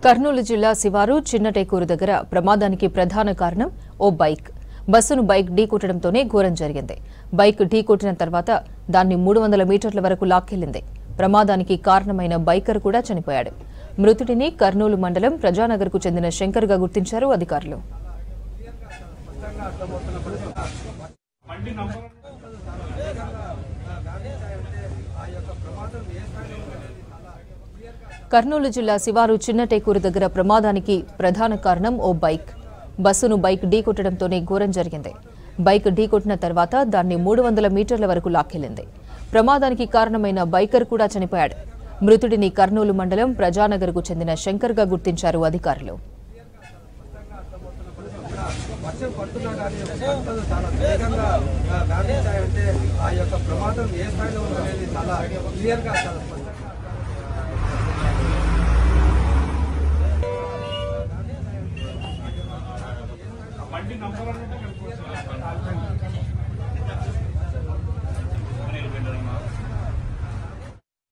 కర్నూలు జిల్లా శివారు చిన్నటేకూరు దగ్గర ప్రమాదానికి ప్రధాన కారణం ఓ బైక్. బస్సును బైక్ ఢీకొట్టడంతోనే ఘోరం జరిగింది. బైక్ ఢీకొట్టిన తర్వాత దాన్ని 300 మీటర్ల వరకు లాక్కెళ్లింది. ప్రమాదానికి కారణమైన బైకర్ కూడా చనిపోయాడు. మృతుడిని కర్నూలు మండలం ప్రజానగర్కు చెందిన శంకర్గా గుర్తించారు అధికారులు. కర్నూలు జిల్లా శివారు చిన్నటేకూరు దగ్గర ప్రమాదానికి ప్రధాన కారణం ఓ బైక్. బస్సును బైక్ ఢీకొట్టడంతోనే ఘోరం జరిగింది. బైక్ ఢీకొట్టిన తర్వాత దాన్ని 300 మీటర్ల వరకు లాక్కెళ్లింది. ప్రమాదానికి కారణమైన బైకర్ కూడా చనిపోయాడు. మృతుడిని కర్నూలు మండలం ప్రజానగర్కు చెందిన శంకర్గా గుర్తించారు అధికారులు. బండి నంబర్